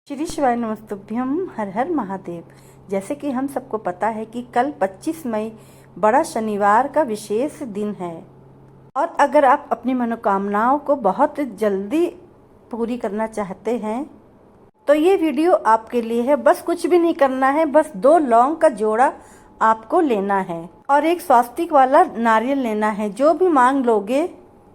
श्री शिवाय नमस्तुभ्यम। हर हर महादेव। जैसे कि हम सबको पता है कि कल 25 मई बड़ा शनिवार का विशेष दिन है और अगर आप अपनी मनोकामनाओं को बहुत जल्दी पूरी करना चाहते हैं तो ये वीडियो आपके लिए है। बस कुछ भी नहीं करना है, बस 2 लौंग का जोड़ा आपको लेना है और एक स्वास्तिक वाला नारियल लेना है। जो भी मांग लोगे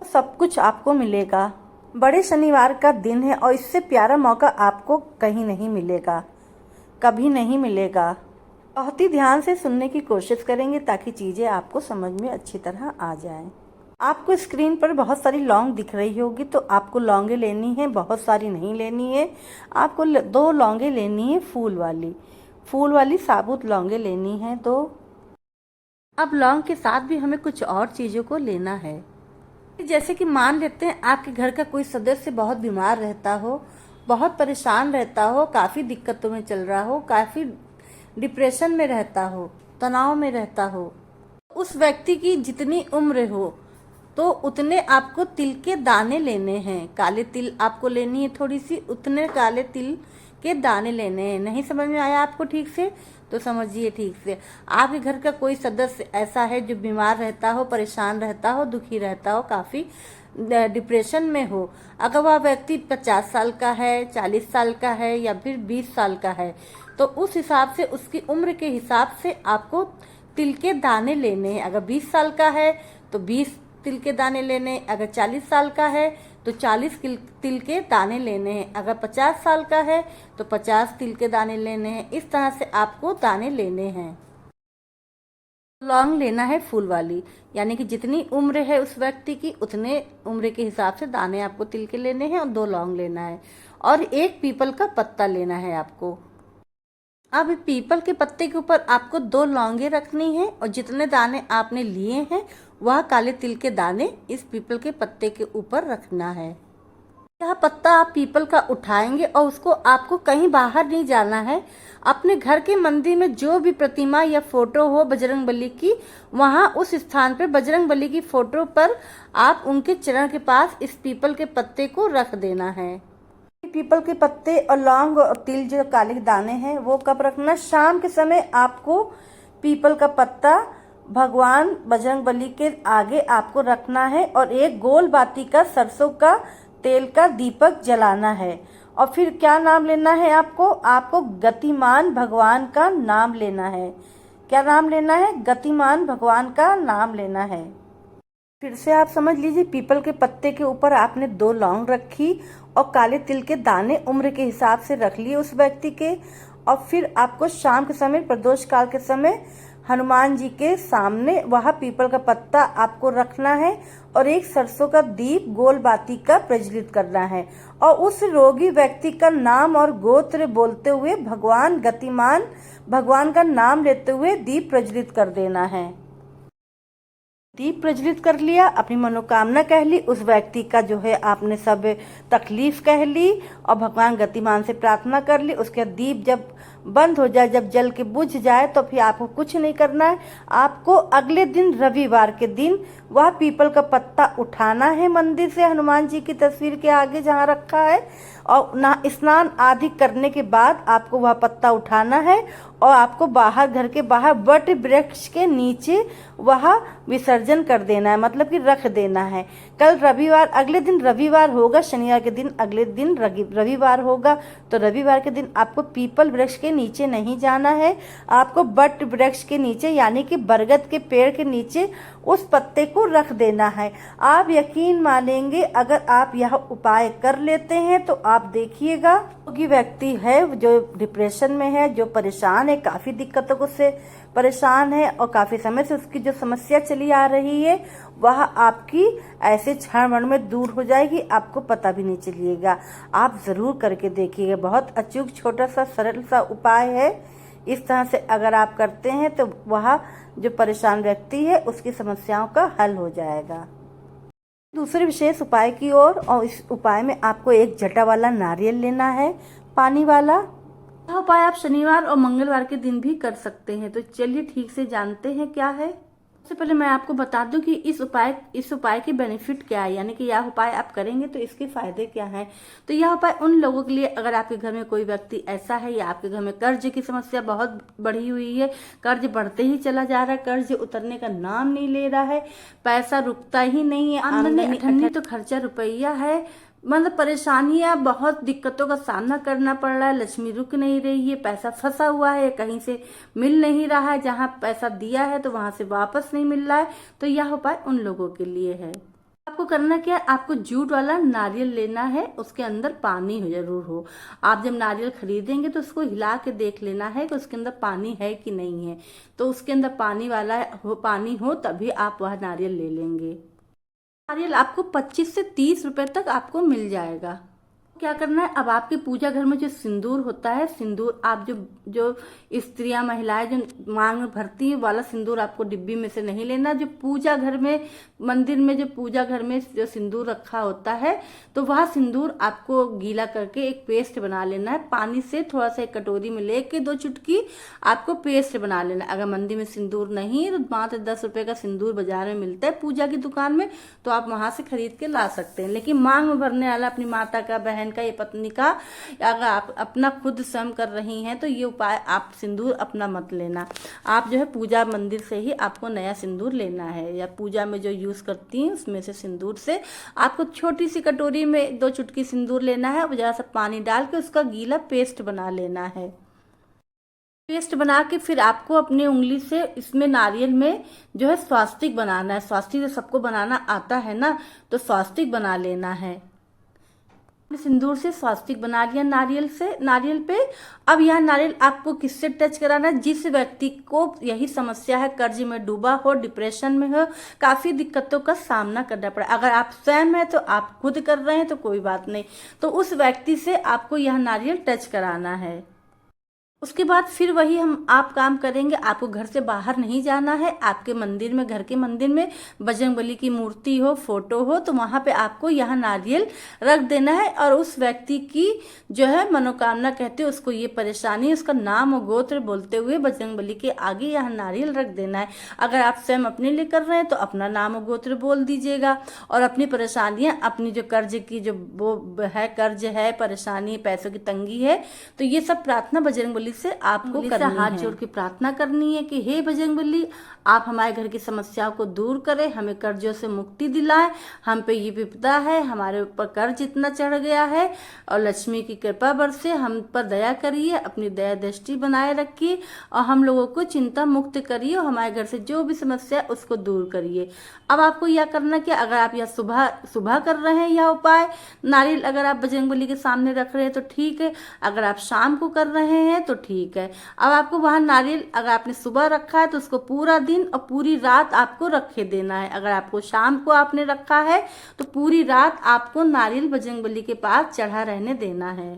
सब कुछ आपको मिलेगा। बड़े शनिवार का दिन है और इससे प्यारा मौका आपको कहीं नहीं मिलेगा, कभी नहीं मिलेगा। बहुत ही ध्यान से सुनने की कोशिश करेंगे ताकि चीज़ें आपको समझ में अच्छी तरह आ जाएं। आपको स्क्रीन पर बहुत सारी लौंग दिख रही होगी, तो आपको लौंगे लेनी है, बहुत सारी नहीं लेनी है। आपको 2 लौंगे लेनी है, फूल वाली साबुत लौंगे लेनी है 2। अब लौंग के साथ भी हमें कुछ और चीज़ों को लेना है। जैसे कि मान लेते हैं आपके घर का कोई सदस्य बहुत बीमार रहता हो, बहुत परेशान रहता हो, काफ़ी दिक्कतों में चल रहा हो, काफ़ी डिप्रेशन में रहता हो, तनाव में रहता हो। उस व्यक्ति की जितनी उम्र हो तो उतने आपको तिल के दाने लेने हैं। काले तिल आपको लेनी है थोड़ी सी, उतने काले तिल के दाने लेने हैं। नहीं समझ में आया आपको ठीक से तो समझिए ठीक से। आपके घर का कोई सदस्य ऐसा है जो बीमार रहता हो, परेशान रहता हो, दुखी रहता हो, काफ़ी डिप्रेशन में हो। अगर वह व्यक्ति 50 साल का है, 40 साल का है या फिर 20 साल का है तो उस हिसाब से, उसकी उम्र के हिसाब से आपको तिल के दाने लेने हैं। अगर 20 साल का है तो 20 तिल के दाने लेने, अगर 40 साल का है तो 40 तिल के दाने लेने हैं, अगर 50 साल का है तो 50 तिल के दाने लेने हैं। इस तरह से आपको दाने लेने हैं। लौंग लेना है फूल वाली, यानी कि जितनी उम्र है उस व्यक्ति की उतने उम्र के हिसाब से दाने आपको तिल के लेने हैं और 2 लौंग लेना है और एक पीपल का पत्ता लेना है आपको। अब पीपल के पत्ते के ऊपर आपको 2 लौंगे रखनी है और जितने दाने आपने लिए हैं वह काले तिल के दाने इस पीपल के पत्ते के ऊपर रखना है। यह पत्ता आप पीपल का उठाएंगे और उसको आपको कहीं बाहर नहीं जाना है। अपने घर के मंदिर में जो भी प्रतिमा या फोटो हो बजरंगबली की, वहां उस स्थान पर बजरंगबली की फोटो पर आप उनके चरण के पास इस पीपल के पत्ते को रख देना है। पीपल के पत्ते और लौंग और तिल जो काले दाने हैं वो कब रखना? शाम के समय आपको पीपल का पत्ता भगवान बजरंगबली के आगे आपको रखना है और एक गोल बाती का सरसों का तेल का दीपक जलाना है। और फिर क्या नाम लेना है आपको गतिमान भगवान का नाम लेना है। क्या नाम लेना है? गतिमान भगवान का नाम लेना है। फिर से आप समझ लीजिए, पीपल के पत्ते के ऊपर आपने 2 लौंग रखी और काले तिल के दाने उम्र के हिसाब से रख लिए उस व्यक्ति के। और फिर आपको शाम के समय, प्रदोष काल के समय, हनुमान जी के सामने वह पीपल का पत्ता आपको रखना है और एक सरसों का दीप गोल बाती का प्रज्वलित करना है और उस रोगी व्यक्ति का नाम और गोत्र बोलते हुए भगवान गतिमान भगवान का नाम लेते हुए दीप प्रज्वलित कर देना है। दीप प्रज्वलित कर लिया, अपनी मनोकामना कह ली, उस व्यक्ति का जो है आपने सब तकलीफ कह ली और भगवान गतिमान से प्रार्थना कर ली। उसके दीप जब बंद हो जाए, जब जल के बुझ जाए तो फिर आपको कुछ नहीं करना है। आपको अगले दिन रविवार के दिन वह पीपल का पत्ता उठाना है मंदिर से, हनुमान जी की तस्वीर के आगे जहाँ रखा है, और स्नान आदि करने के बाद आपको वह पत्ता उठाना है और आपको बाहर, घर के बाहर वट वृक्ष के नीचे वह विसर्जन कर देना है, मतलब कि रख देना है। कल रविवार, अगले दिन रविवार होगा, शनिवार के दिन अगले दिन रविवार होगा, तो रविवार के दिन आपको पीपल वृक्ष के नीचे नहीं जाना है। आपको वट वृक्ष के नीचे, यानी कि बरगद के पेड़ के नीचे उस पत्ते को रख देना है। आप यकीन मानेंगे, अगर आप यह उपाय कर लेते हैं तो आप देखिएगा, रोगी व्यक्ति है जो डिप्रेशन में है, जो परेशान है, काफ़ी दिक्कतों से परेशान है और काफ़ी समय से उसकी जो समस्या चली आ रही है वह आपकी ऐसे क्षण भर में दूर हो जाएगी, आपको पता भी नहीं चलिएगा। आप ज़रूर करके देखिएगा, बहुत अचूक छोटा सा सरल सा उपाय है। इस तरह से अगर आप करते हैं तो वह जो परेशान व्यक्ति है उसकी समस्याओं का हल हो जाएगा। दूसरे विशेष उपाय की ओर, और इस उपाय में आपको एक जटा वाला नारियल लेना है, पानी वाला। यह उपाय आप शनिवार और मंगलवार के दिन भी कर सकते हैं। तो चलिए ठीक से जानते हैं क्या है। सबसे पहले मैं आपको बता दूं कि इस उपाय के बेनिफिट क्या है, यानी कि यह उपाय आप करेंगे तो इसके फायदे क्या हैं। तो यह उपाय उन लोगों के लिए, अगर आपके घर में कोई व्यक्ति ऐसा है या आपके घर में कर्ज की समस्या बहुत बढ़ी हुई है, कर्ज बढ़ते ही चला जा रहा है, कर्ज उतरने का नाम नहीं ले रहा है, पैसा रुकता ही नहीं है, आमदनी अठन्नी तो खर्चा रुपया है, मतलब परेशानियां, बहुत दिक्कतों का सामना करना पड़ रहा है, लक्ष्मी रुक नहीं रही है, पैसा फंसा हुआ है, कहीं से मिल नहीं रहा है, जहां पैसा दिया है तो वहां से वापस नहीं मिल रहा है, तो यह उपाय उन लोगों के लिए है। आपको करना क्या है, आपको जूट वाला नारियल लेना है, उसके अंदर पानी जरूर हो। आप जब नारियल खरीदेंगे तो उसको हिला के देख लेना है कि उसके अंदर पानी है कि नहीं है। तो उसके अंदर पानी हो तभी आप वह नारियल ले लेंगे। नारियल आपको 25 से 30 रुपए तक आपको मिल जाएगा। क्या करना है, अब आपके पूजा घर में जो सिंदूर होता है, सिंदूर आप जो जो स्त्रियां महिलाएं जो मांग में भरती है वाला सिंदूर आपको डिब्बी में से नहीं लेना। जो पूजा घर में, मंदिर में जो पूजा घर में जो सिंदूर रखा होता है, तो वह सिंदूर आपको गीला करके एक पेस्ट बना लेना है। पानी से थोड़ा सा एक कटोरी में लेके 2 चुटकी आपको पेस्ट बना लेना है। अगर मंदिर में सिंदूर नहीं तो मात्र 10 रुपए का सिंदूर बाजार में मिलता है पूजा की दुकान में, तो आप वहां से खरीद के ला सकते हैं। लेकिन मांग में भरने वाला अपनी माता का, बहन का, या पत्नी का, अगर आप अपना खुद स्वयं कर रही हैं तो ये उपाय आप सिंदूर अपना मत लेना। आप जो है पूजा मंदिर से ही आपको नया सिंदूर लेना है, या पूजा में जो यूज करती हैं उसमें से सिंदूर से आपको छोटी सी कटोरी में 2 चुटकी सिंदूर लेना है, और जरा सा पानी डाल के उसका गीला पेस्ट बना लेना है। पेस्ट बना के फिर आपको अपनी उंगली से इसमें नारियल में जो है स्वास्तिक बनाना है। स्वास्तिक तो सबको बनाना आता है ना, तो स्वास्तिक बना लेना है। सिंदूर से स्वास्तिक बना लिया नारियल पे। अब यह नारियल आपको किससे टच कराना है, जिस व्यक्ति को यही समस्या है, कर्ज में डूबा हो, डिप्रेशन में हो, काफी दिक्कतों का सामना करना पड़ा। अगर आप स्वयं है तो आप खुद कर रहे हैं तो कोई बात नहीं, तो उस व्यक्ति से आपको यह नारियल टच कराना है। उसके बाद फिर वही आप काम करेंगे। आपको घर से बाहर नहीं जाना है। आपके मंदिर में, घर के मंदिर में बजरंगबली की मूर्ति हो, फोटो हो, तो वहां पे आपको यह नारियल रख देना है, और उस व्यक्ति की जो है मनोकामना कहते हैं, उसको ये परेशानी, उसका नाम और गोत्र बोलते हुए बजरंगबली के आगे यह नारियल रख देना है। अगर आप स्वयं अपने लिए कर रहे हैं तो अपना नाम और गोत्र बोल दीजिएगा, और अपनी परेशानियां, अपनी जो कर्ज की जो वो है, कर्ज है, परेशानी, पैसों की तंगी है, तो ये सब प्रार्थना बजरंगबली से आपको करनी है। हाथ जोड़ के प्रार्थना करनी है कि हे बजरंगबली, आप हमारे घर की समस्याओं को दूर करें, हमें कर्जों से मुक्ति दिलाएं, हम पे ये विपदा है, हमारे ऊपर कर्ज इतना चढ़ गया है, और लक्ष्मी की कृपा बरसे, हम पर दया करिए, अपनी दया दृष्टि बनाए रखिए, और हम लोगों को चिंता मुक्त करिए, और हमारे घर से जो भी समस्या है उसको दूर करिए। अब आपको यह करना कि अगर आप यह सुबह कर रहे हैं यह उपाय, नारियल अगर आप बजरंगबली के सामने रख रहे हैं तो ठीक है, अगर आप शाम को कर रहे हैं तो ठीक है। अब आपको वहां नारियल, अगर आपने सुबह रखा है तो उसको पूरा दिन और पूरी रात आपको रखे देना है। अगर आपको शाम को आपने रखा है तो पूरी रात आपको नारियल बजरंगबली के पास चढ़ा रहने देना है।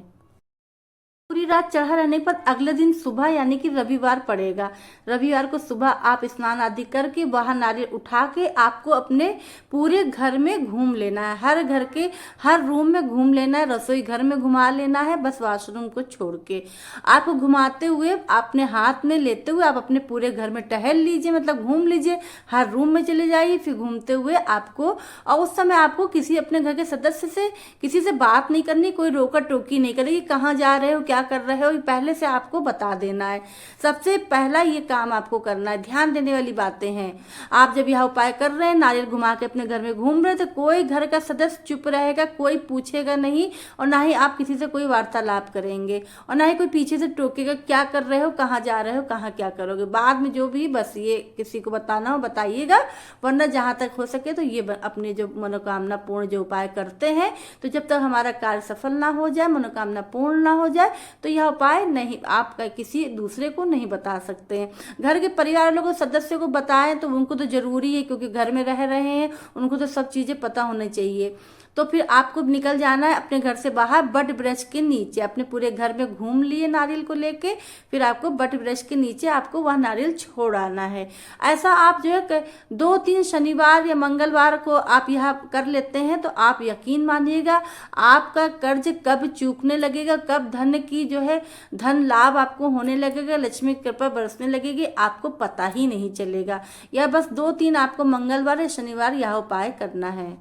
पूरी रात चढ़ा रहने पर अगले दिन सुबह, यानी कि रविवार पड़ेगा, रविवार को सुबह आप स्नान आदि करके वहां नारियल उठा के आपको अपने पूरे घर में घूम लेना है। हर घर के हर रूम में घूम लेना है, रसोई घर में घुमा लेना है, बस वॉशरूम को छोड़ के। आपको घुमाते हुए, अपने हाथ में लेते हुए आप अपने पूरे घर में टहल लीजिए, मतलब घूम लीजिए, हर रूम में चले जाइए, फिर घूमते हुए आपको, और उस समय आपको किसी अपने घर के सदस्य से, किसी से बात नहीं करनी, कोई रोका टोकी नहीं करेगी, कहाँ जा रहे हो, क्या कर रहे हो, पहले से आपको बता देना है। सबसे पहला ये काम आपको करना है। ध्यान देने वाली बातें हैं, आप जब यह उपाय कर रहे हैं, नारियल घुमा के अपने घर में घूम रहे, तो कोई घर का सदस्य चुप रहेगा, कोई पूछेगा नहीं, और ना ही आप किसी से कोई वार्तालाप करेंगे, और ना ही कोई पीछे से टोकेगा क्या कर रहे हो, कहाँ जा रहे हो, कहाँ क्या करोगे। बाद में जो भी, बस ये किसी को बताना हो बताइएगा, वरना जहां तक हो सके तो ये अपने जो मनोकामना पूर्ण जो उपाय करते हैं, तो जब तक हमारा कार्य सफल ना हो जाए, मनोकामना पूर्ण ना हो जाए, तो यह उपाय नहीं, आप किसी दूसरे को नहीं बता सकते हैं। घर के परिवार लोगों, सदस्यों को बताएं तो उनको तो जरूरी है, क्योंकि घर में रह रहे हैं, उनको तो सब चीजें पता होनी चाहिए। तो फिर आपको निकल जाना है अपने घर से बाहर बट वृक्ष के नीचे, अपने पूरे घर में घूम लिए नारियल को लेके, फिर आपको बट वृक्ष के नीचे आपको वह नारियल छोड़ आना है। ऐसा आप जो है 2-3 शनिवार या मंगलवार को आप यह कर लेते हैं तो आप यकीन मानिएगा आपका कर्ज कब चूकने लगेगा, कब धन की जो है धन लाभ आपको होने लगेगा, लक्ष्मी की कृपा बरसने लगेगी, आपको पता ही नहीं चलेगा। या बस 2-3 आपको मंगलवार या शनिवार यह उपाय करना है।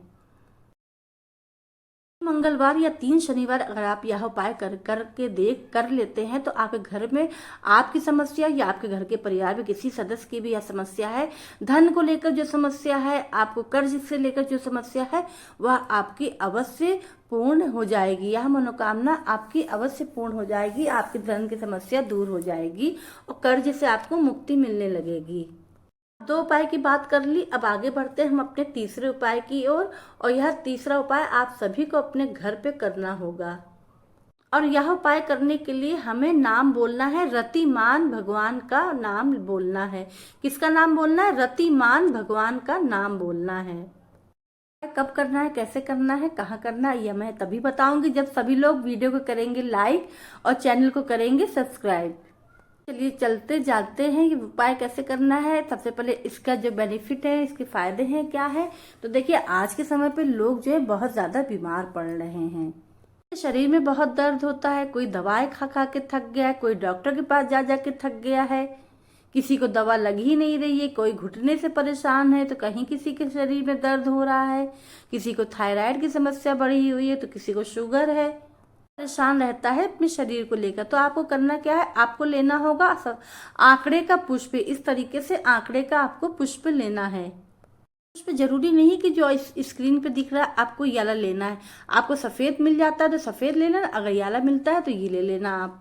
मंगलवार या 3 शनिवार अगर आप यह उपाय कर लेते हैं तो आपके घर में आपकी समस्या या आपके घर के परिवार में किसी सदस्य की भी यह समस्या है, धन को लेकर जो समस्या है, आपको कर्ज से लेकर जो समस्या है, वह आपकी अवश्य पूर्ण हो जाएगी। यह मनोकामना आपकी अवश्य पूर्ण हो जाएगी, आपकी धन की समस्या दूर हो जाएगी और कर्ज से आपको मुक्ति मिलने लगेगी। 2 उपाय की बात कर ली, अब आगे बढ़ते हैं हम अपने तीसरे उपाय की ओर। और यह तीसरा उपाय आप सभी को अपने घर पे करना होगा। और यह उपाय करने के लिए हमें नाम बोलना है, रतिमान भगवान का नाम बोलना है। किसका नाम बोलना है? रतिमान भगवान का नाम बोलना है। कब करना है, कैसे करना है, कहाँ करना है, यह मैं तभी बताऊंगी जब सभी लोग वीडियो को करेंगे लाइक और चैनल को करेंगे सब्सक्राइब। चलिए चलते जाते हैं ये उपाय कैसे करना है। सबसे पहले इसका जो बेनिफिट है, इसके फायदे हैं क्या है। तो देखिए आज के समय पे लोग जो है बहुत ज्यादा बीमार पड़ रहे हैं, शरीर में बहुत दर्द होता है, कोई दवाई खा खा के थक गया है, कोई डॉक्टर के पास जा जा के थक गया है, किसी को दवा लग ही नहीं रही है, कोई घुटने से परेशान है तो कहीं किसी के शरीर में दर्द हो रहा है, किसी को थायराइड की समस्या बढ़ी हुई है तो किसी को शुगर है, परेशान रहता है अपने शरीर को लेकर। तो आपको करना क्या है, आपको लेना होगा आंकड़े का पुष्प। इस तरीके से आंकड़े का आपको पुष्प लेना है। पुष्प जरूरी नहीं कि जो इस स्क्रीन पे दिख रहा है आपको ये वाला लेना है, आपको सफेद मिल जाता है तो सफेद लेना, अगर ये वाला मिलता है तो ये ले लेना। आप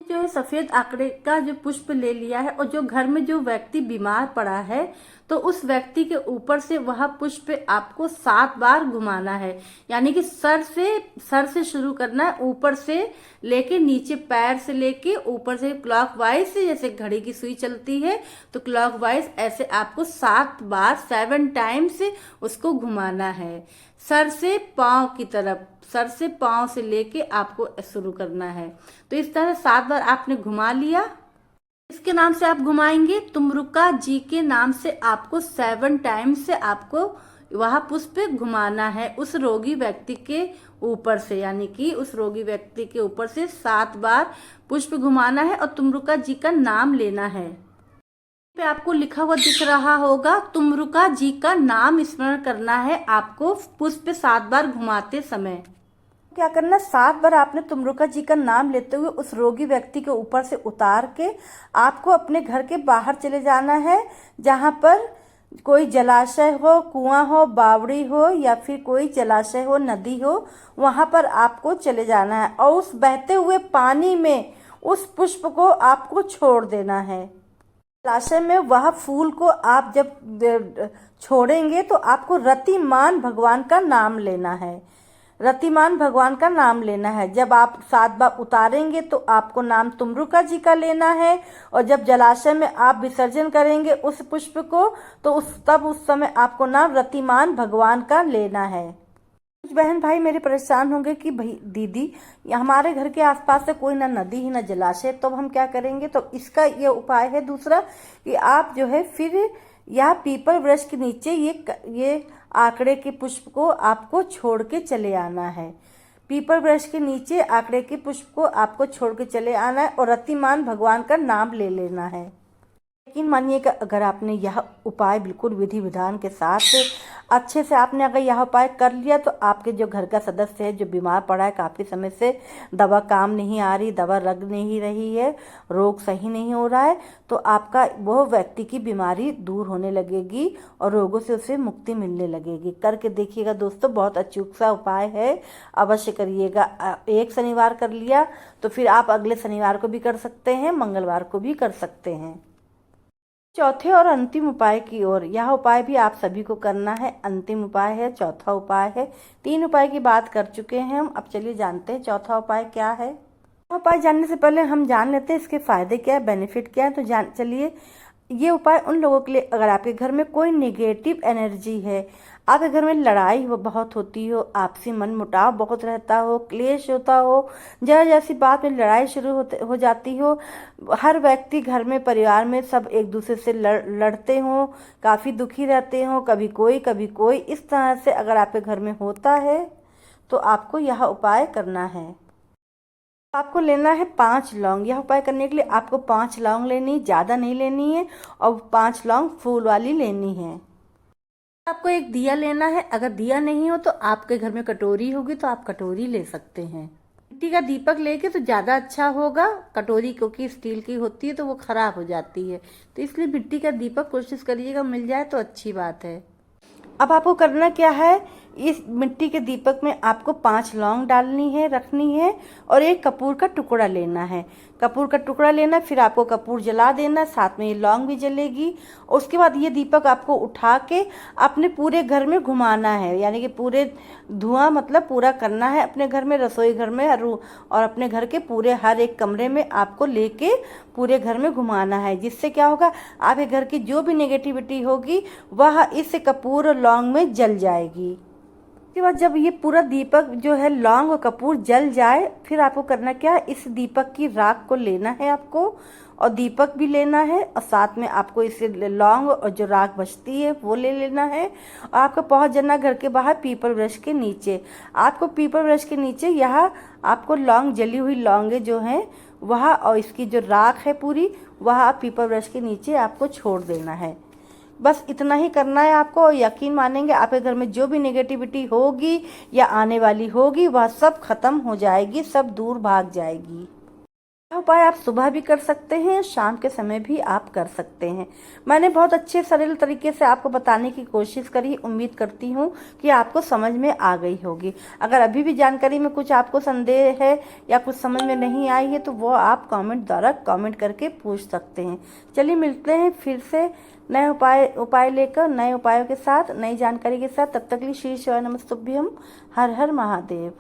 जो है सफेद आंकड़े का जो पुष्प ले लिया है और जो घर में जो व्यक्ति बीमार पड़ा है तो उस व्यक्ति के ऊपर से वह पुष्प आपको 7 बार घुमाना है। यानी कि सर से शुरू करना है, ऊपर से लेके नीचे, पैर से लेके ऊपर से क्लॉकवाइज से, जैसे घड़ी की सुई चलती है तो क्लॉकवाइज ऐसे आपको 7 बार 7 टाइम्स उसको घुमाना है। सर से पांव की तरफ, सर से पांव से लेके आपको शुरू करना है। तो इस तरह 7 बार आपने घुमा लिया। इसके नाम से आप घुमाएंगे, तुमरुका जी के नाम से आपको 7 टाइम्स से आपको वह पुष्प घुमाना है उस रोगी व्यक्ति के ऊपर से। यानी कि उस रोगी व्यक्ति के ऊपर से 7 बार पुष्प घुमाना है और तुमरुका जी का नाम लेना है। पे आपको लिखा हुआ दिख रहा होगा, तुमरुका जी का नाम स्मरण करना है आपको पुष्प 7 बार घुमाते समय। क्या करना, 7 बार आपने तुमरुका जी का नाम लेते हुए उस रोगी व्यक्ति के ऊपर से उतार के आपको अपने घर के बाहर चले जाना है, जहां पर कोई जलाशय हो, कुआं हो, बावड़ी हो या फिर कोई जलाशय हो, नदी हो, वहां पर आपको चले जाना है और उस बहते हुए पानी में उस पुष्प को आपको छोड़ देना है। जलाशय में वह फूल को आप जब छोड़ेंगे तो आपको रतिमान भगवान का नाम लेना है। रतिमान भगवान का नाम लेना है। जब आप 7 बार उतारेंगे तो आपको नाम तुमरुका जी का लेना है और जब जलाशय में आप विसर्जन करेंगे उस पुष्प को तो उस समय आपको नाम रतिमान भगवान का लेना है। कुछ बहन भाई मेरे परेशान होंगे कि भाई दीदी हमारे घर के आसपास से कोई ना नदी ही ना जलाशय, तो हम क्या करेंगे। तो इसका ये उपाय है दूसरा कि आप जो है फिर या पीपल वृक्ष के नीचे ये आंकड़े के पुष्प को आपको छोड़ के चले आना है। पीपल वृक्ष के नीचे आंकड़े के पुष्प को आपको छोड़ के चले आना है और रतिमान भगवान का नाम ले लेना है। यकीन मानिएगा अगर आपने यह उपाय बिल्कुल विधि विधान के साथ अच्छे से आपने अगर यह उपाय कर लिया तो आपके जो घर का सदस्य है जो बीमार पड़ा है, काफ़ी समय से दवा काम नहीं आ रही, दवा लग नहीं रही है, रोग सही नहीं हो रहा है, तो आपका वो व्यक्ति की बीमारी दूर होने लगेगी और रोगों से उसे मुक्ति मिलने लगेगी। करके देखिएगा दोस्तों, बहुत अचूक सा उपाय है, अवश्य करिएगा। एक शनिवार कर लिया तो फिर आप अगले शनिवार को भी कर सकते हैं, मंगलवार को भी कर सकते हैं। चौथे और अंतिम उपाय की ओर, यह उपाय भी आप सभी को करना है। अंतिम उपाय है, चौथा उपाय है। 3 उपाय की बात कर चुके हैं हम, अब चलिए जानते हैं चौथा उपाय क्या है। उपाय जानने से पहले हम जान लेते हैं इसके फायदे क्या है, बेनिफिट क्या है। तो चलिए ये उपाय उन लोगों के लिए, अगर आपके घर में कोई नेगेटिव एनर्जी है, आपके घर में लड़ाई बहुत होती हो, आपसी मनमुटाव बहुत रहता हो, क्लेश होता हो, जरा जैसी बात में लड़ाई शुरू हो जाती हो, हर व्यक्ति घर में परिवार में सब एक दूसरे से लड़ते हो, काफ़ी दुखी रहते हो, कभी कोई, इस तरह से अगर आपके घर में होता है तो आपको यह उपाय करना है। आपको लेना है 5 लौंग। यह उपाय करने के लिए आपको 5 लौंग लेनी, ज़्यादा नहीं लेनी है, और 5 लौंग फूल वाली लेनी है। आपको एक दिया लेना है। अगर दिया नहीं हो तो आपके घर में कटोरी होगी तो आप कटोरी ले सकते हैं। मिट्टी का दीपक लेके तो ज़्यादा अच्छा होगा, कटोरी क्योंकि स्टील की होती है तो वो ख़राब हो जाती है, तो इसलिए मिट्टी का दीपक कोशिश करिएगा मिल जाए तो अच्छी बात है। अब आपको करना क्या है, इस मिट्टी के दीपक में आपको 5 लौंग डालनी है, रखनी है, और एक कपूर का टुकड़ा लेना है। कपूर का टुकड़ा लेना, फिर आपको कपूर जला देना, साथ में ये लौंग भी जलेगी। उसके बाद ये दीपक आपको उठा के अपने पूरे घर में घुमाना है, यानी कि पूरे धुआं मतलब पूरा करना है अपने घर में, रसोई घर में, और अपने घर के पूरे हर एक कमरे में आपको लेके पूरे घर में घुमाना है। जिससे क्या होगा, आपके घर की जो भी नेगेटिविटी होगी वह इस कपूर और लौंग में जल जाएगी। उसके बाद जब ये पूरा दीपक जो है लौंग और कपूर जल जाए, फिर आपको करना क्या है, इस दीपक की राख को लेना है आपको, और दीपक भी लेना है, और साथ में आपको इस लौंग और जो राख बचती है वो ले लेना है। और आपको पहुंच जाना घर के बाहर पीपल वृक्ष के नीचे। आपको पीपल वृक्ष के नीचे यहाँ आपको लौंग, जली हुई लौंगे जो हैं वह, और इसकी जो राख है पूरी, वह पीपल वृक्ष के नीचे आपको छोड़ देना है। बस इतना ही करना है आपको, और यकीन मानेंगे आपके घर में जो भी नेगेटिविटी होगी या आने वाली होगी वह सब खत्म हो जाएगी, सब दूर भाग जाएगी। यह उपाय आप सुबह भी कर सकते हैं, शाम के समय भी आप कर सकते हैं। मैंने बहुत अच्छे सरल तरीके से आपको बताने की कोशिश करी, उम्मीद करती हूँ कि आपको समझ में आ गई होगी। अगर अभी भी जानकारी में कुछ आपको संदेह है या कुछ समझ में नहीं आई है तो वो आप कमेंट द्वारा कमेंट करके पूछ सकते हैं। चलिए मिलते हैं फिर से नए उपाय लेकर, नए उपायों के साथ, नई जानकारी के साथ। तब तक के लिए श्री शिवाय नमस्तुभ्यम। हर हर महादेव।